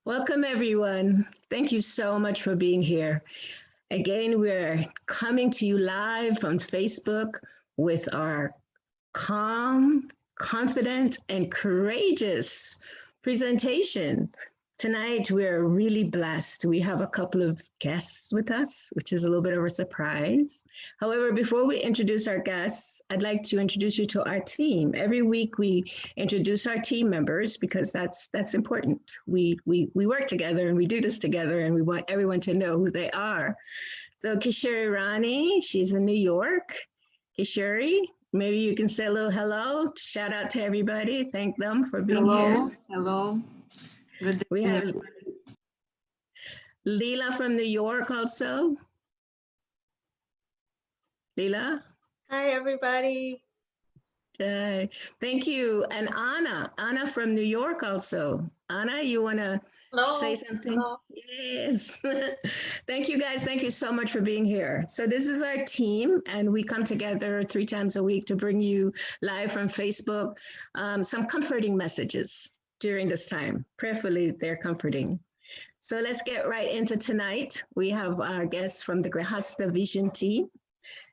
Welcome, everyone. Thank you so much for being here. Again, we're coming to you live on Facebook with our calm, confident, and courageous presentation. Tonight, we're really blessed. We have a couple of guests with us, which is a little bit of a surprise. However, before we introduce our guests, I'd like to introduce you to our team. Every week, we introduce our team members because that's important. We work together and we do this together, and we want everyone to know who they are. So Kishori Rani, she's in New York. Kishori, maybe you can say a little hello, shout out to everybody, thank them for being here. Hello. Good day. We have Leela from New York also. Leela? Hi, everybody. Thank you. And Anna from New York also. Anna, you want to say something? Hello. Yes. Thank you, guys. Thank you so much for being here. So this is our team, and we come together 3 times a week to bring you live from Facebook some comforting messages during this time. Prayerfully, they're comforting. So let's get right into tonight. We have our guests from the Grihastha Vision Team.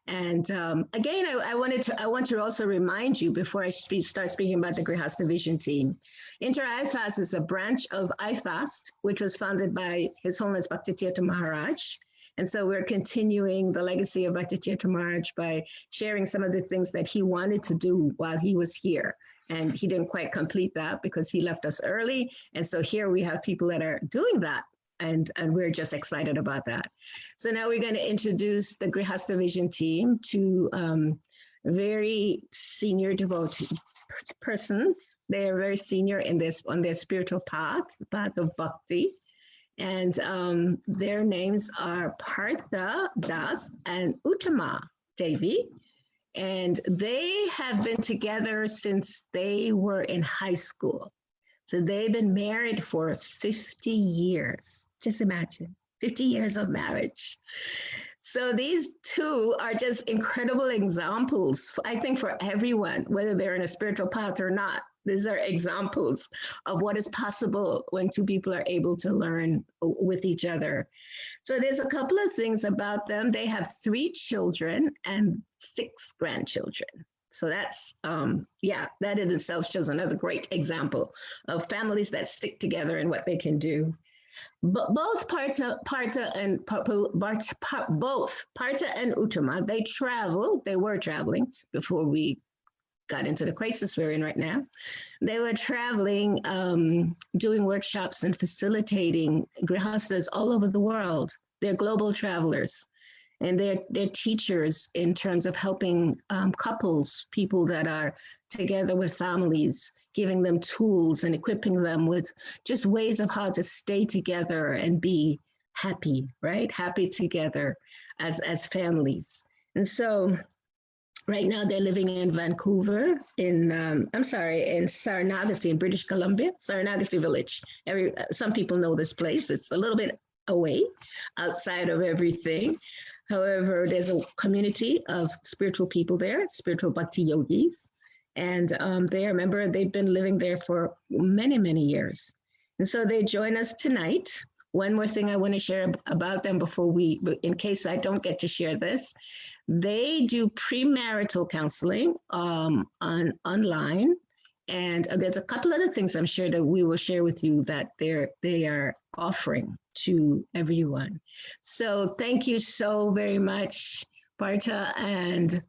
And again, I want to also remind you before I start speaking about the Grihastha Vision Team. Inter-IFAST is a branch of IFAST, which was founded by His Holiness Bhakti Tirtha Maharaj. And so we're continuing the legacy of Bhakti Tirtha Maharaj by sharing some of the things that he wanted to do while he was here. And he didn't quite complete that because he left us early. And so here we have people that are doing that. And we're just excited about that. So now we're going to introduce the Grihastha Vision Team to very senior devotee persons. They are very senior in this on their spiritual path, the path of bhakti. And their names are Partha Das and Uttama Devi. And they have been together since they were in high school. So they've been married for 50 years. Just imagine, 50 years of marriage. So these two are just incredible examples, I think, for everyone, whether they're in a spiritual path or not. These are examples of what is possible when two people are able to learn with each other. So there's a couple of things about them. They have 3 children and 6 grandchildren. So that's, that in itself shows another great example of families that stick together and what they can do. But both Partha and Uttama, they were traveling before we got into the crisis we're in right now. They were traveling, doing workshops and facilitating grihasthas all over the world. They're global travelers. And they're teachers in terms of helping couples, people that are together with families, giving them tools and equipping them with just ways of how to stay together and be happy, right? Happy together as families. And so right now they're living in Vancouver, in Saranagati in British Columbia, Saranagati village. Some people know this place. It's a little bit away outside of everything. However, there's a community of spiritual people there, spiritual bhakti yogis. And they've been living there for many, many years. And so they join us tonight. One more thing I want to share about them in case I don't get to share this. They do premarital counseling online. And there's a couple other things I'm sure that we will share with you that they are offering to everyone. So thank you so very much, Partha and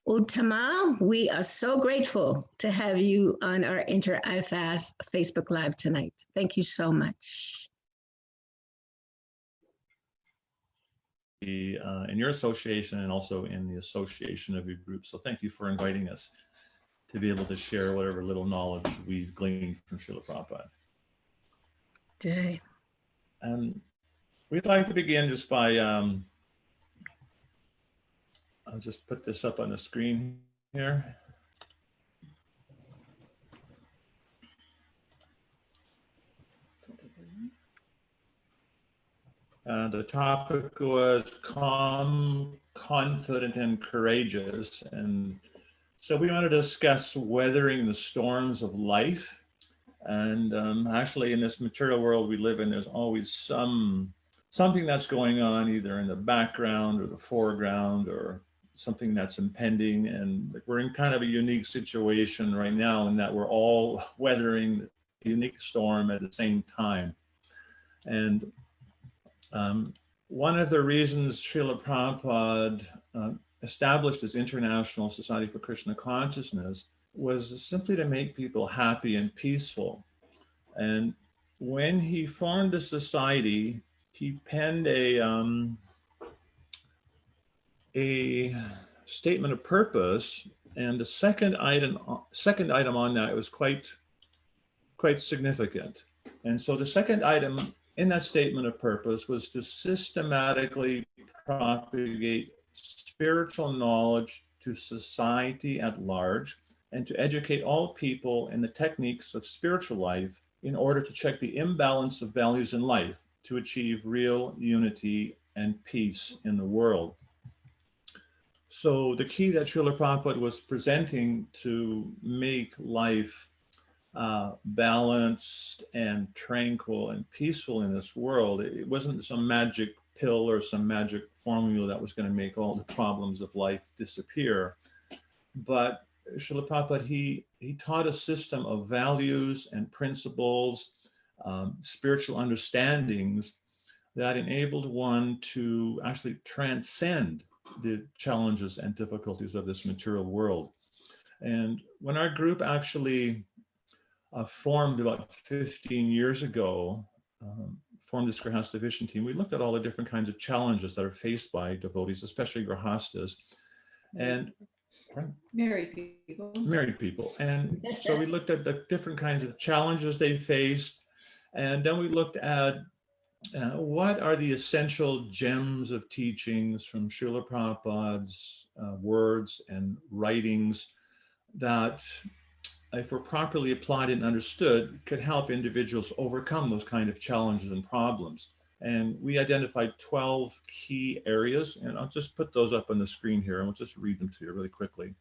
Uttama. We are so grateful to have you on our Inter-IFAST Facebook Live tonight. Thank you so much. In your association and also in the association of your group. So thank you for inviting us to be able to share whatever little knowledge we've gleaned from Srila Prabhupada. Okay. We'd like to begin just by, I'll just put this up on the screen here. The topic was calm, confident, and courageous. And so we want to discuss weathering the storms of life And actually, in this material world we live in, there's always something that's going on, either in the background or the foreground, or something that's impending. And we're in kind of a unique situation right now in that we're all weathering a unique storm at the same time. And one of the reasons Srila Prabhupada established his International Society for Krishna Consciousness was simply to make people happy and peaceful. And when he formed the society, he penned a statement of purpose, and the second item on that was quite significant. And so the second item in that statement of purpose was to systematically propagate spiritual knowledge to society at large, and to educate all people in the techniques of spiritual life in order to check the imbalance of values in life to achieve real unity and peace in the world. So the key that Srila Prabhupada was presenting to make life balanced and tranquil and peaceful in this world, it wasn't some magic pill or some magic formula that was going to make all the problems of life disappear. But Srila Prabhupada, he taught a system of values and principles, spiritual understandings that enabled one to actually transcend the challenges and difficulties of this material world. And when our group actually formed about 15 years ago, formed this Grihastha Vision Team, we looked at all the different kinds of challenges that are faced by devotees, especially Grihasthas, and Married people. And so we looked at the different kinds of challenges they faced, and then we looked at what are the essential gems of teachings from Srila Prabhupada's words and writings that, if were properly applied and understood, could help individuals overcome those kind of challenges and problems. And we identified 12 key areas, and I'll just put those up on the screen here, and we'll just read them to you really quickly.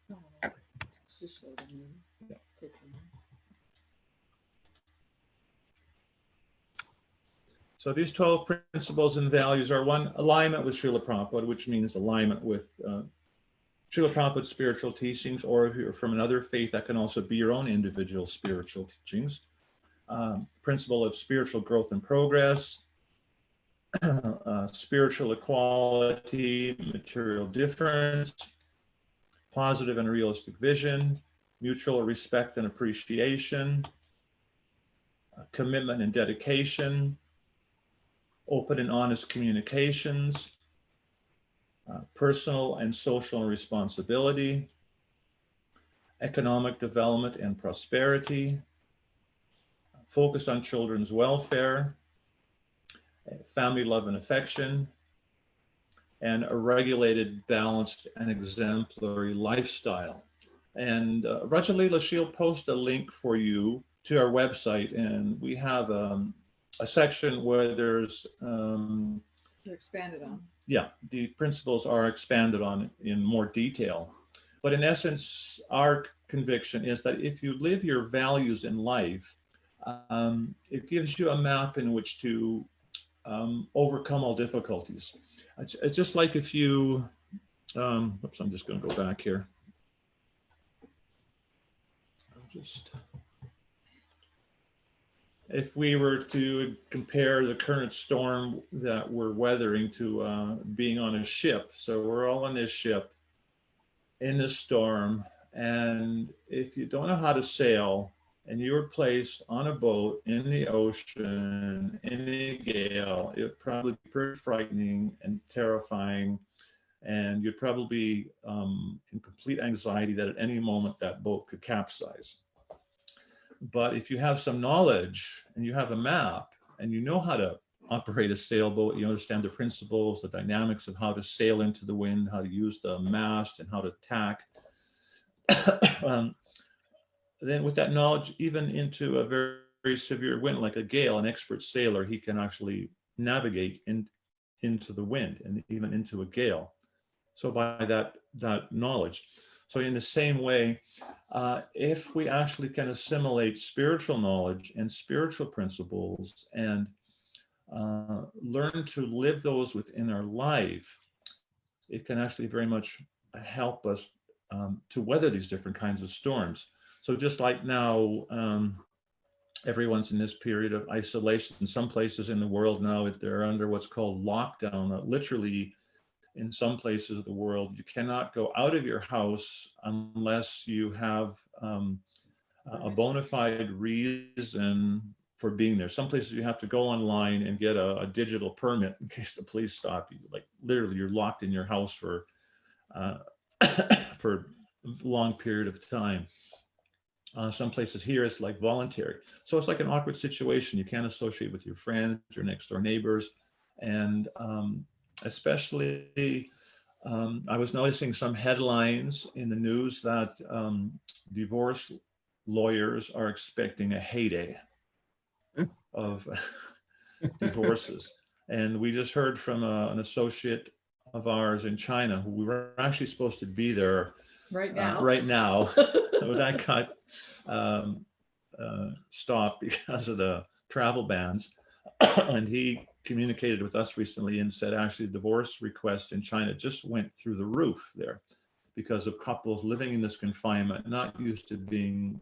So these 12 principles and values are: one, alignment with Srila Prabhupada, which means alignment with Srila Prabhupada's spiritual teachings, or if you're from another faith, that can also be your own individual spiritual teachings. Principle of spiritual growth and progress, spiritual equality, material difference, positive and realistic vision, mutual respect and appreciation, commitment and dedication, open and honest communications, personal and social responsibility, economic development and prosperity, focus on children's welfare, family love and affection, and a regulated, balanced, and exemplary lifestyle. And Rajalila, she'll post a link for you to our website, and we have a section where there's They're expanded on. Yeah, the principles are expanded on in more detail. But in essence, our conviction is that if you live your values in life, it gives you a map in which to overcome all difficulties. It's just like if you, oops, I'm just going to go back here. If we were to compare the current storm that we're weathering to being on a ship. So we're all on this ship in this storm. And if you don't know how to sail and you were placed on a boat in the ocean, in a gale, it would probably be pretty frightening and terrifying. And you'd probably be in complete anxiety that at any moment that boat could capsize. But if you have some knowledge and you have a map and you know how to operate a sailboat, you understand the principles, the dynamics of how to sail into the wind, how to use the mast and how to tack, then with that knowledge, even into a very, very severe wind like a gale, an expert sailor, he can actually navigate into the wind and even into a gale. So by that knowledge. So in the same way, if we actually can assimilate spiritual knowledge and spiritual principles and learn to live those within our life, it can actually very much help us to weather these different kinds of storms. So just like now, everyone's in this period of isolation. In some places in the world now, they're under what's called lockdown. Literally, in some places of the world, you cannot go out of your house unless you have a bona fide reason for being there. Some places you have to go online and get a digital permit in case the police stop you. Like literally, you're locked in your house for for a long period of time. Some places here it's like voluntary. So it's like an awkward situation. You can't associate with your friends, your next door neighbors. And especially, I was noticing some headlines in the news that divorce lawyers are expecting a heyday of divorces. And we just heard from an associate of ours in China, who we were actually supposed to be there right now. That got stopped because of the travel bans. And he communicated with us recently and said actually divorce requests in China just went through the roof there because of couples living in this confinement, not used to being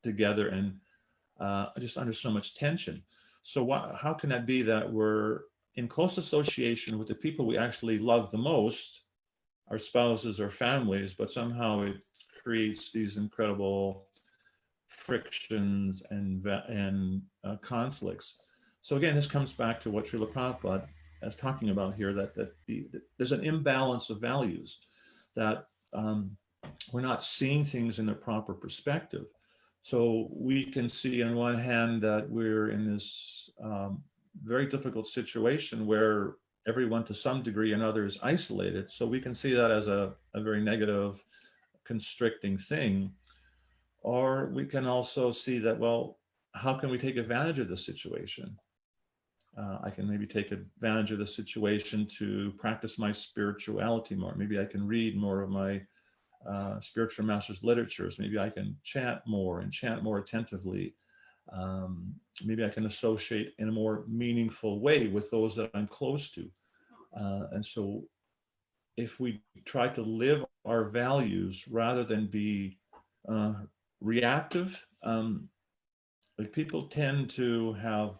together and just under so much tension. So how can that be that we're in close association with the people we actually love the most, our spouses or families, but somehow it creates these incredible frictions and conflicts. So again, this comes back to what Srila Prabhupada is talking about here, that there's an imbalance of values, that we're not seeing things in the proper perspective. So we can see on one hand that we're in this very difficult situation where everyone to some degree or another is isolated. So we can see that as a very negative, constricting thing. Or we can also see that, well, how can we take advantage of the situation? I can maybe take advantage of the situation to practice my spirituality more. Maybe I can read more of my spiritual masters' literatures. Maybe I can chant more and chant more attentively. Maybe I can associate in a more meaningful way with those that I'm close to. And so if we try to live our values rather than be reactive, like people tend to have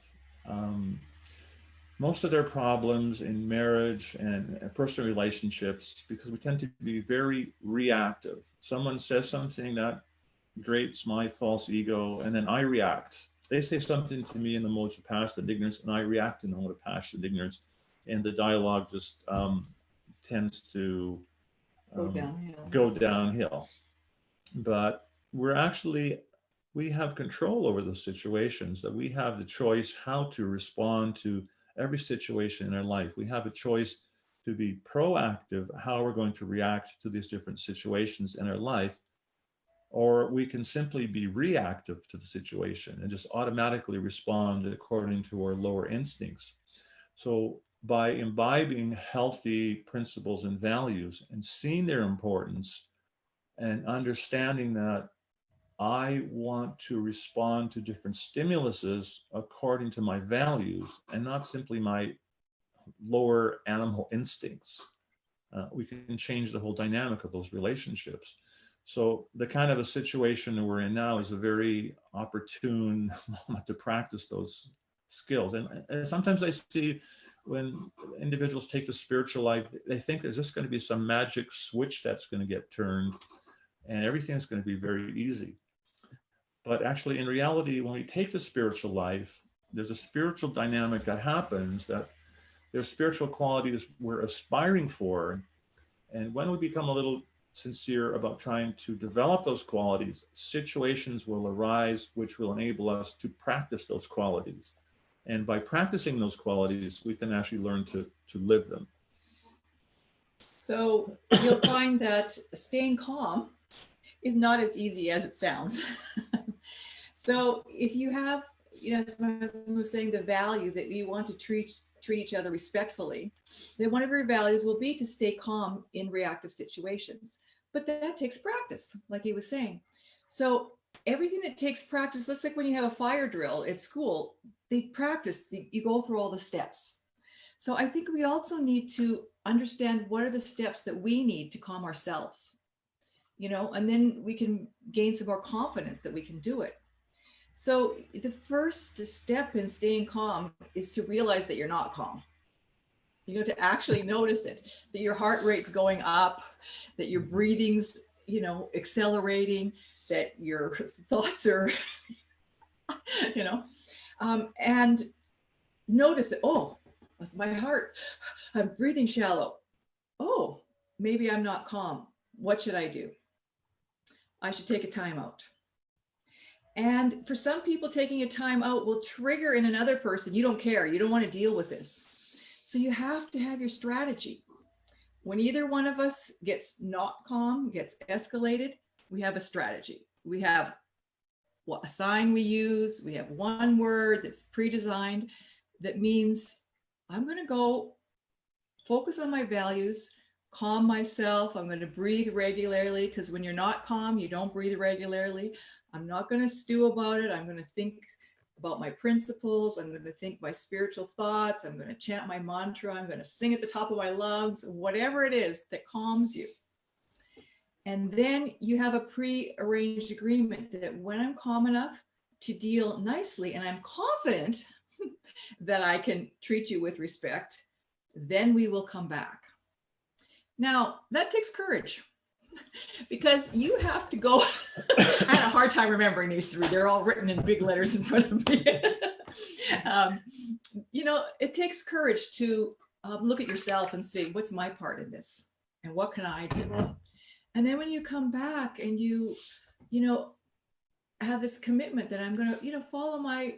most of their problems in marriage and personal relationships because we tend to be very reactive. Someone says something that grates my false ego, and then I react. They say something to me in the modes of passion and ignorance, and I react in the mode of passion and ignorance, and the dialogue just tends to go downhill. But we have control over those situations, that we have the choice how to respond to every situation in our life. We have a choice to be proactive, how we're going to react to these different situations in our life, or we can simply be reactive to the situation and just automatically respond according to our lower instincts. So by imbibing healthy principles and values and seeing their importance and understanding that I want to respond to different stimuluses according to my values and not simply my lower animal instincts, we can change the whole dynamic of those relationships. So the kind of a situation that we're in now is a very opportune moment to practice those skills. And sometimes I see when individuals take the spiritual life, they think there's just going to be some magic switch that's going to get turned and everything's going to be very easy. But actually, in reality, when we take the spiritual life, there's a spiritual dynamic that happens, that there's spiritual qualities we're aspiring for. And when we become a little sincere about trying to develop those qualities, situations will arise which will enable us to practice those qualities. And by practicing those qualities, we can actually learn to live them. So you'll find that staying calm is not as easy as it sounds. So if you have, as my husband was saying, the value that you want to treat each other respectfully, then one of your values will be to stay calm in reactive situations. but that takes practice, like he was saying. So everything that takes practice, that's like when you have a fire drill at school, they practice, you go through all the steps. So I think we also need to understand what are the steps that we need to calm ourselves, you know, and then we can gain some more confidence that we can do it. So the first step in staying calm is to realize that you're not calm. You know, to actually notice it, that your heart rate's going up, that your breathing's, you know, accelerating, that your thoughts are, you know, and notice that, oh, that's my heart. I'm breathing shallow. Oh, maybe I'm not calm. What should I do? I should take a time out. And for some people, taking a time out will trigger in another person. You don't care. You don't want to deal with this. So you have to have your strategy. When either one of us gets not calm, gets escalated, we have a strategy. We have what a sign we use. We have one word that's pre-designed that means I'm going to go focus on my values, calm myself. I'm going to breathe regularly, because when you're not calm, you don't breathe regularly. I'm not going to stew about it. I'm going to think about my principles. I'm going to think my spiritual thoughts. I'm going to chant my mantra. I'm going to sing at the top of my lungs, whatever it is that calms you. And then you have a pre-arranged agreement that when I'm calm enough to deal nicely and I'm confident that I can treat you with respect, then we will come back. Now, that takes courage, because you have to go. I had a hard time remembering these three. They're all written in big letters in front of me. You know, it takes courage to look at yourself and say, what's my part in this? And what can I do? And then when you come back and you know, have this commitment that I'm going to, you know, follow my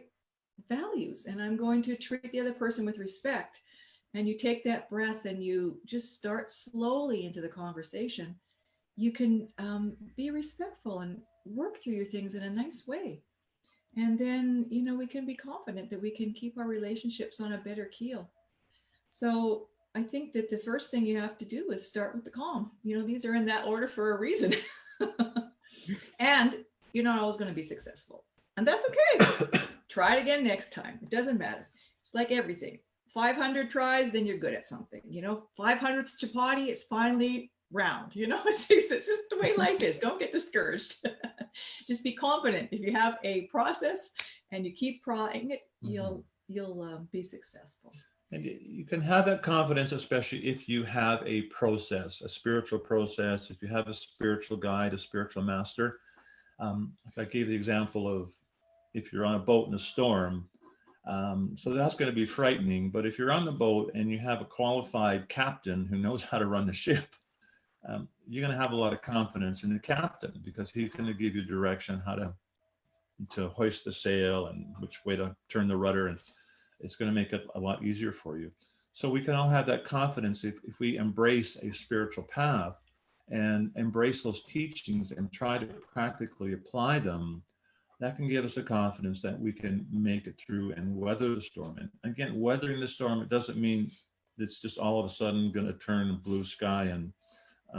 values and I'm going to treat the other person with respect. And you take that breath and you just start slowly into the conversation. You can be respectful and work through your things in a nice way. And then, you know, we can be confident that we can keep our relationships on a better keel. So I think that the first thing you have to do is start with the calm. You know, these are in that order for a reason. And you're not always going to be successful. And that's okay. Try it again next time. It doesn't matter. It's like everything. 500 tries, then you're good at something. You know, 500th chapati, it's finally round. You know, it's just the way life is. Don't get discouraged. Just be confident. If you have a process and you keep trying it, you'll be successful. And you can have that confidence, especially if you have a process, a spiritual process, if you have a spiritual guide, a spiritual master. I gave the example of if you're on a boat in a storm, so that's going to be frightening. But if you're on the boat and you have a qualified captain who knows how to run the ship, you're going to have a lot of confidence in the captain, because he's going to give you direction how to hoist the sail and which way to turn the rudder, and it's going to make it a lot easier for you. So we can all have that confidence if we embrace a spiritual path and embrace those teachings and try to practically apply them. That can give us the confidence that we can make it through and weather the storm. And again, weathering the storm, it doesn't mean it's just all of a sudden going to turn blue sky and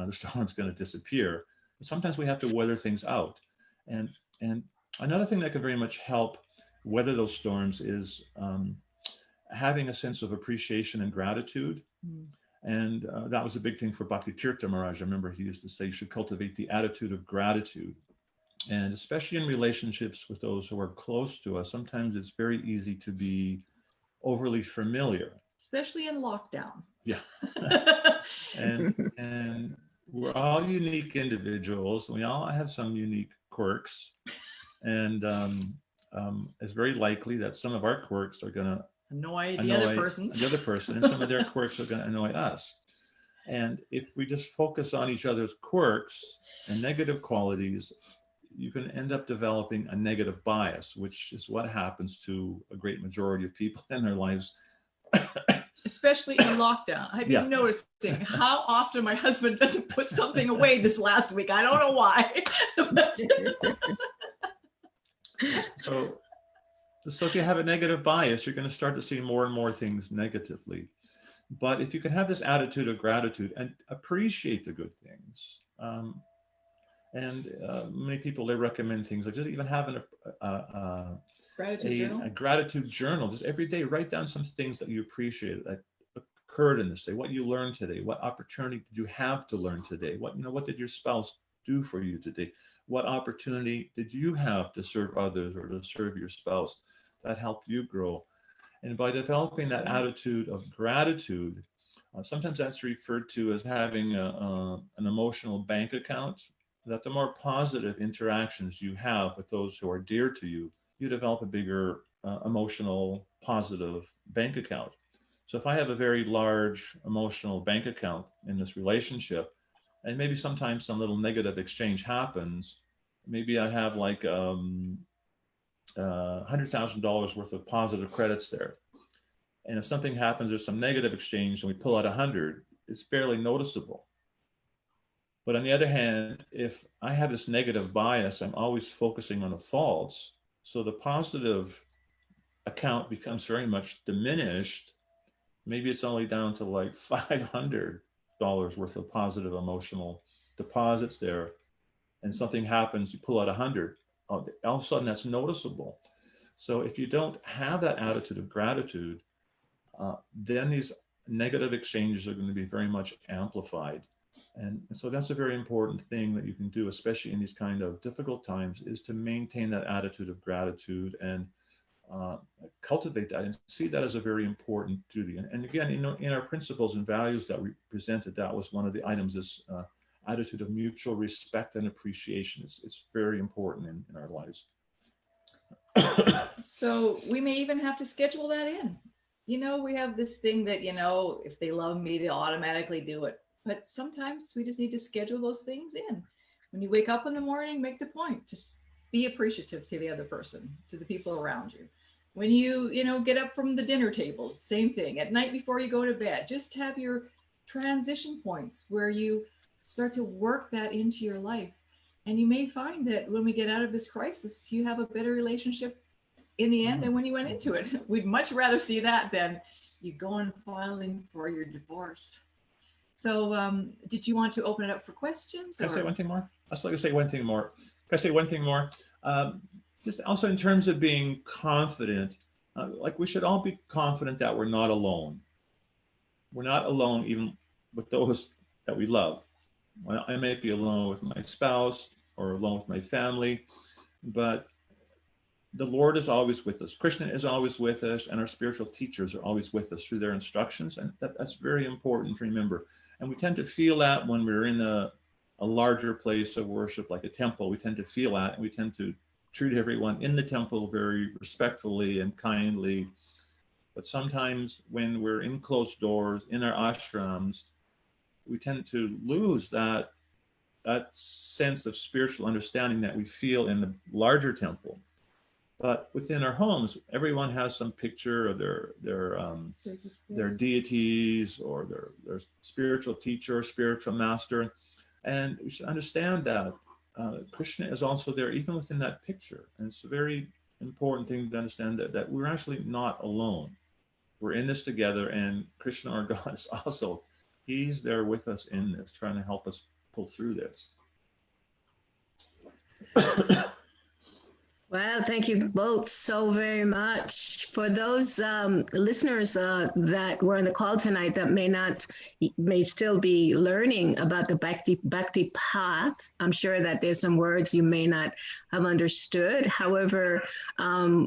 the storm's going to disappear. But sometimes we have to weather things out. And another thing that can very much help weather those storms is having a sense of appreciation and gratitude. And that was a big thing for Bhakti Tirtha Maharaj. I remember he used to say you should cultivate the attitude of gratitude. And especially in relationships with those who are close to us, sometimes it's very easy to be overly familiar. Especially in lockdown. Yeah. and we're all unique individuals. We all have some unique quirks. And it's very likely that some of our quirks are going to annoy the other person, and some of their quirks are going to annoy us. And if we just focus on each other's quirks and negative qualities, you can end up developing a negative bias, which is what happens to a great majority of people in their lives. Especially in lockdown. I've been noticing how often my husband doesn't put something away this last week. I don't know why. So if you have a negative bias, you're going to start to see more and more things negatively. But if you can have this attitude of gratitude and appreciate the good things, And many people, they recommend things like just even having Gratitude a gratitude journal. Just every day, write down some things that you appreciated, that occurred in this day, what you learned today, what opportunity did you have to learn today, what did your spouse do for you today, what opportunity did you have to serve others or to serve your spouse that helped you grow. And by developing that attitude of gratitude, sometimes that's referred to as having an emotional bank account, that the more positive interactions you have with those who are dear to you, you develop a bigger emotional positive bank account. So if I have a very large emotional bank account in this relationship, and maybe sometimes some little negative exchange happens, maybe I have like $100,000 worth of positive credits there. And if something happens, there's some negative exchange and we pull out 100, it's barely noticeable. But on the other hand, if I have this negative bias, I'm always focusing on the faults. So the positive account becomes very much diminished. Maybe it's only down to like $500 worth of positive emotional deposits there. And something happens, you pull out 100. All of a sudden that's noticeable. So if you don't have that attitude of gratitude, then these negative exchanges are going to be very much amplified. And so that's a very important thing that you can do, especially in these kind of difficult times, is to maintain that attitude of gratitude and cultivate that and see that as a very important duty. And again, in our principles and values that we presented, that was one of the items, this attitude of mutual respect and appreciation. It's very important in our lives. So we may even have to schedule that in. We have this thing that, if they love me, they'll automatically do it. But sometimes we just need to schedule those things in. When you wake up in the morning, make the point to be appreciative to the other person, to the people around you. When you get up from the dinner table, same thing. At night before you go to bed, just have your transition points where you start to work that into your life. And you may find that when we get out of this crisis, you have a better relationship in the end than when you went into it. We'd much rather see that than you going filing for your divorce. So did you want to open it up for questions? Can I say one thing more? I'd like to say one thing more. Can I say one thing more? Just also in terms of being confident, like we should all be confident that we're not alone. We're not alone even with those that we love. Well, I may be alone with my spouse or alone with my family, but the Lord is always with us. Krishna is always with us, and our spiritual teachers are always with us through their instructions. And that's very important to remember. And we tend to feel that when we're in a larger place of worship, like a temple. We tend to feel that, and we tend to treat everyone in the temple very respectfully and kindly. But sometimes when we're in closed doors, in our ashrams, we tend to lose that sense of spiritual understanding that we feel in the larger temple. But within our homes, everyone has some picture of their deities or their spiritual teacher, spiritual master. And we should understand that Krishna is also there, even within that picture. And it's a very important thing to understand that we're actually not alone. We're in this together, and Krishna, our God, is also, he's there with us in this, trying to help us pull through this. Well, thank you both so very much. For those listeners that were on the call tonight that may still be learning about the Bhakti path, I'm sure that there's some words you may not have understood. However,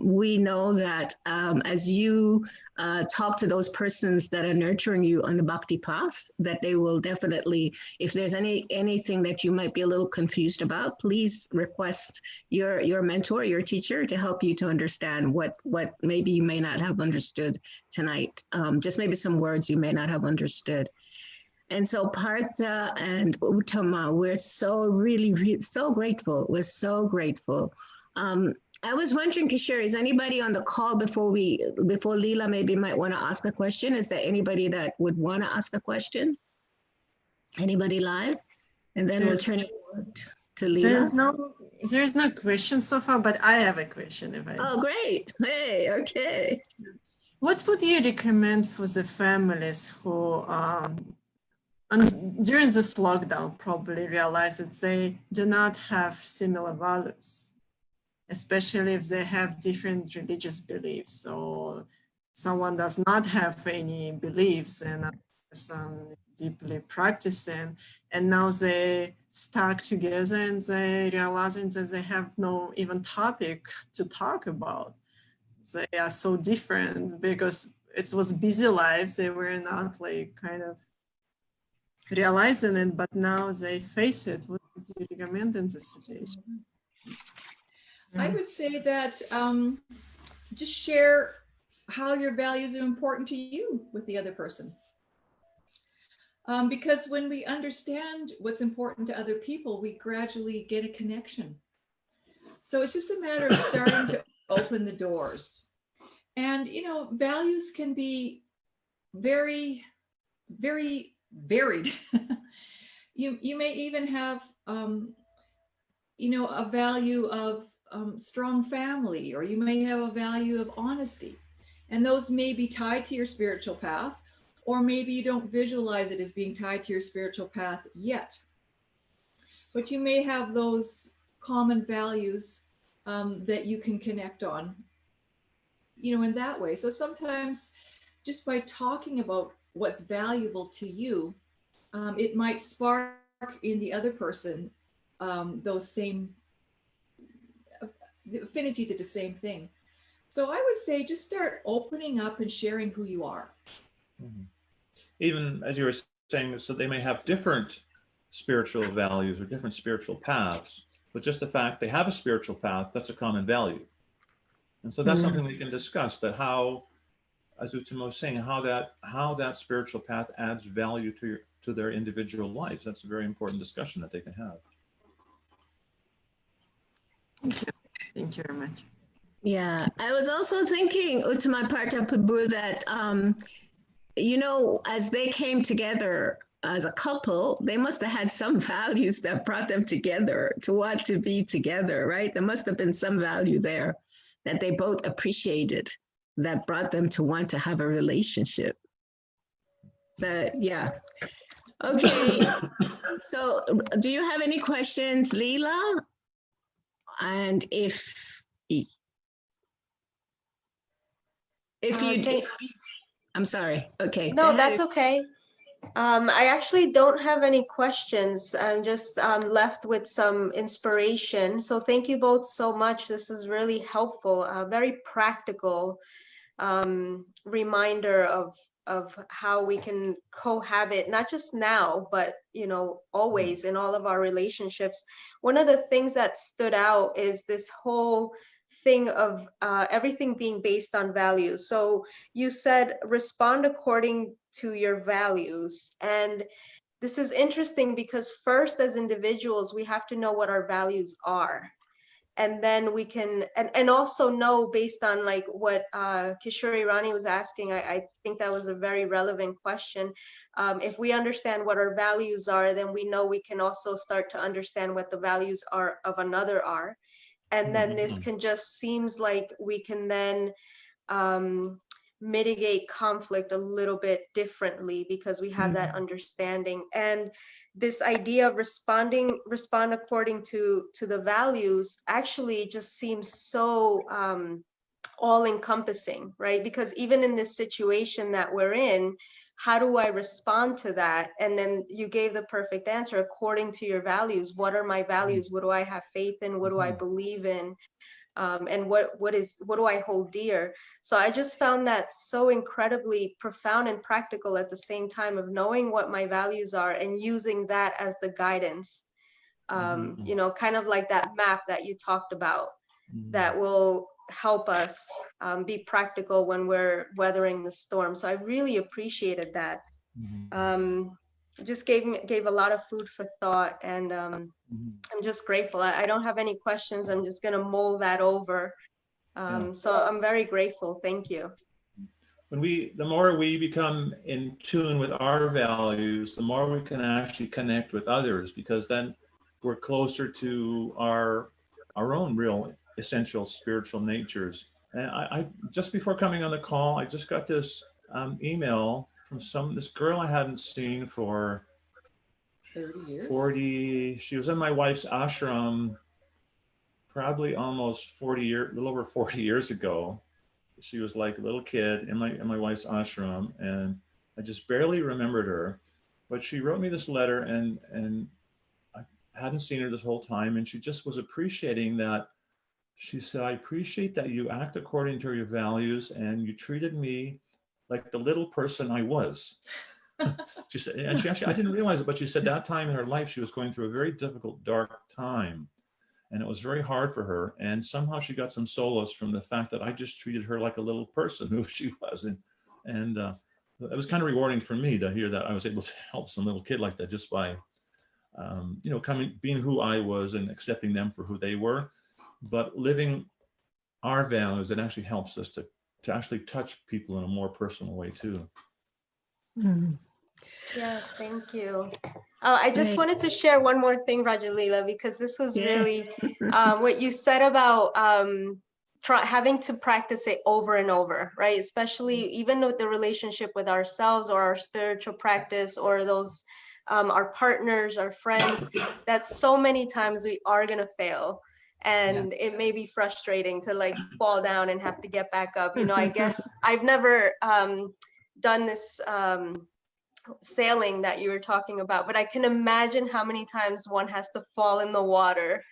we know that as you talk to those persons that are nurturing you on the Bhakti path, that they will definitely, if there's anything that you might be a little confused about, please request your mentor, your teacher, to help you to understand what maybe you may not have understood tonight. Just maybe some words you may not have understood. And so Partha and Uttama, we're so grateful. We're so grateful. I was wondering, Kishore, is anybody on the call before Leela maybe might want to ask a question? Is there anybody that would want to ask a question? Anybody live? And then we'll turn it over to Leela. There's no question so far, but I have a question. Oh, great. Hey, okay. What would you recommend for the families who during this lockdown, probably realized that they do not have similar values, especially if they have different religious beliefs, or someone does not have any beliefs and a person deeply practicing, and now they stuck together and they realizing that they have no even topic to talk about. They are so different because it was busy lives. They were not like kind of realizing it, but now they face it. What would you recommend in this situation? I would say that just share how your values are important to you with the other person. Because when we understand what's important to other people, we gradually get a connection. So it's just a matter of starting to open the doors. And, you know, values can be very, very varied. You may even have, you know, a value of strong family, or you may have a value of honesty. And those may be tied to your spiritual path, or maybe you don't visualize it as being tied to your spiritual path yet. But you may have those common values that you can connect on, you know, in that way. So sometimes just by talking about what's valuable to you, it might spark in the other person those same affinity to the same thing. So I would say just start opening up and sharing who you are. Mm-hmm. Even as you were saying, so they may have different spiritual values or different spiritual paths, but just the fact they have a spiritual path, that's a common value. And so that's something we can discuss, that how, as Uttama was saying, how that spiritual path adds value to their individual lives. That's a very important discussion that they can have. Thank you. Thank you very much. Yeah, I was also thinking, Uttama, Partha, Prabhu, that you know, as they came together as a couple, they must have had some values that brought them together to want to be together, right? There must have been some value there that they both appreciated that brought them to want to have a relationship. So, yeah. Okay. So, do you have any questions, Leela? And if you I'm sorry. Okay. No, that's okay. I actually don't have any questions. I'm just left with some inspiration. So thank you both so much. This is really helpful, a very practical reminder of how we can cohabit, not just now, but, you know, always in all of our relationships. One of the things that stood out is this whole thing of everything being based on values. So you said respond according to your values, and this is interesting because first, as individuals, we have to know what our values are, and then we can and also know based on like what Kishori Rani was asking. I think that was a very relevant question. If we understand what our values are, then we know we can also start to understand what the values are of another are. And then this can just seems like we can then mitigate conflict a little bit differently because we have that understanding. And this idea of respond according to the values actually just seems so all encompassing, right? Because even in this situation that we're in, how do I respond to that? And then you gave the perfect answer, according to your values. What are my values? What do I have faith in? What do I believe in? And what do I hold dear? So I just found that so incredibly profound and practical at the same time, of knowing what my values are and using that as the guidance. You know, kind of like that map that you talked about, that will help us be practical when we're weathering the storm. So I really appreciated that. Just gave a lot of food for thought, and I'm just grateful. I don't have any questions. I'm just gonna mull that over. So I'm very grateful. Thank you. The more we become in tune with our values, the more we can actually connect with others, because then we're closer to our own real essential spiritual natures. And I just before coming on the call, I just got this email from this girl I hadn't seen for 30 years? 40, she was in my wife's ashram probably almost 40 years, a little over 40 years ago. She was like a little kid in my wife's ashram, and I just barely remembered her. But she wrote me this letter, and I hadn't seen her this whole time, and she just was appreciating that. She said, I appreciate that you act according to your values, and you treated me like the little person I was. She said, and she actually, I didn't realize it, but she said that time in her life, she was going through a very difficult, dark time. And it was very hard for her. And somehow she got some solace from the fact that I just treated her like a little person who she was. And it was kind of rewarding for me to hear that I was able to help some little kid like that just by, being who I was and accepting them for who they were. But living our values, it actually helps us to actually touch people in a more personal way too. Mm. Yes, thank you. I just wanted to share one more thing, Rajalila, because this was really what you said about having to practice it over and over, right? Especially even with the relationship with ourselves or our spiritual practice or those our partners, our friends, that so many times we are going to fail. And it may be frustrating to like fall down and have to get back up. I guess I've never done this sailing that you were talking about, but I can imagine how many times one has to fall in the water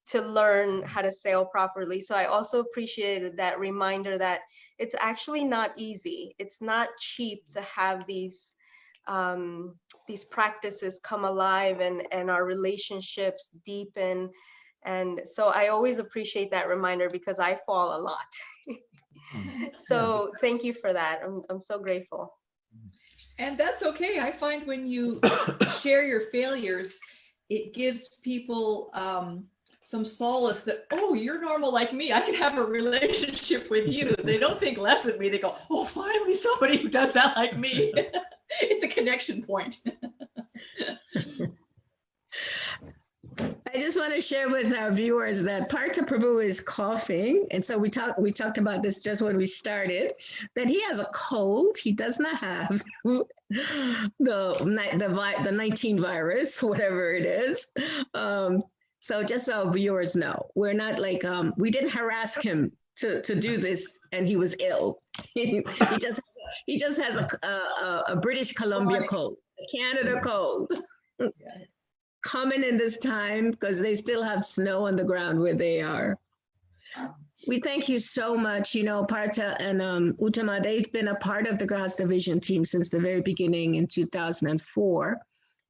to learn how to sail properly. So I also appreciated that reminder that it's actually not easy. It's not cheap to have these practices come alive and our relationships deepen. And so I always appreciate that reminder because I fall a lot. So thank you for that. I'm so grateful. And that's okay. I find when you share your failures, it gives people some solace that, oh, you're normal like me. I can have a relationship with you. They don't think less of me. They go, oh, finally somebody who does that like me. It's a connection point. I just want to share with our viewers that Partha Prabhu is coughing. And so we talked about this just when we started, that he has a cold. He does not have the 19 virus, whatever it is. So just so viewers know, we're not like, we didn't harass him to do this and he was ill. he just has a British Columbia cold, a Canada cold. Common in this time because they still have snow on the ground where they are. We thank you so much. Partha and Uttama, they've been a part of the Grihastha Vision Team since the very beginning in 2004.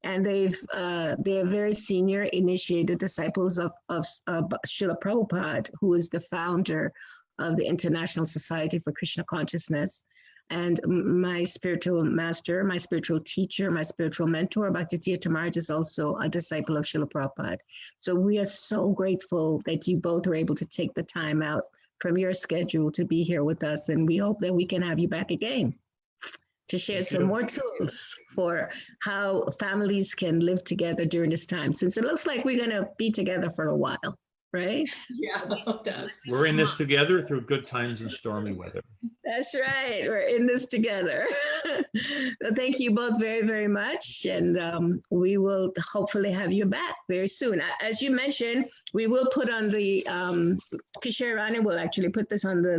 And they're very senior initiated disciples of Srila Prabhupada, who is the founder of the International Society for Krishna Consciousness. And my spiritual master, my spiritual teacher, my spiritual mentor, Bhakti Tirtha Maharaj, is also a disciple of Srila Prabhupada. So we are so grateful that you both were able to take the time out from your schedule to be here with us. And we hope that we can have you back again to share some more tools for how families can live together during this time, since it looks like we're going to be together for a while. Right? Yeah, it does. We're in this together through good times and stormy weather. That's right. We're in this together. So thank you both very, very much. And we will hopefully have you back very soon. As you mentioned, we will put on the, Kishore Rani will actually put this on the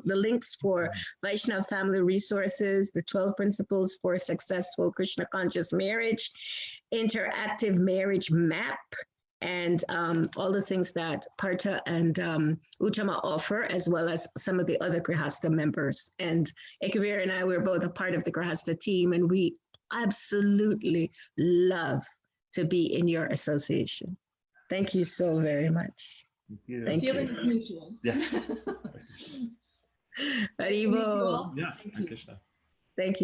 links for Vaishnava Family Resources, the 12 Principles for Successful Krishna Conscious Marriage, Interactive Marriage Map, and all the things that Partha and Uttama offer, as well as some of the other Grihastha members. And Ekavir and I, we're both a part of the Grihastha team, and we absolutely love to be in your association. Thank you so very much. Thank you. Feeling is mutual. Yes. Haribo. Yes. Thank you.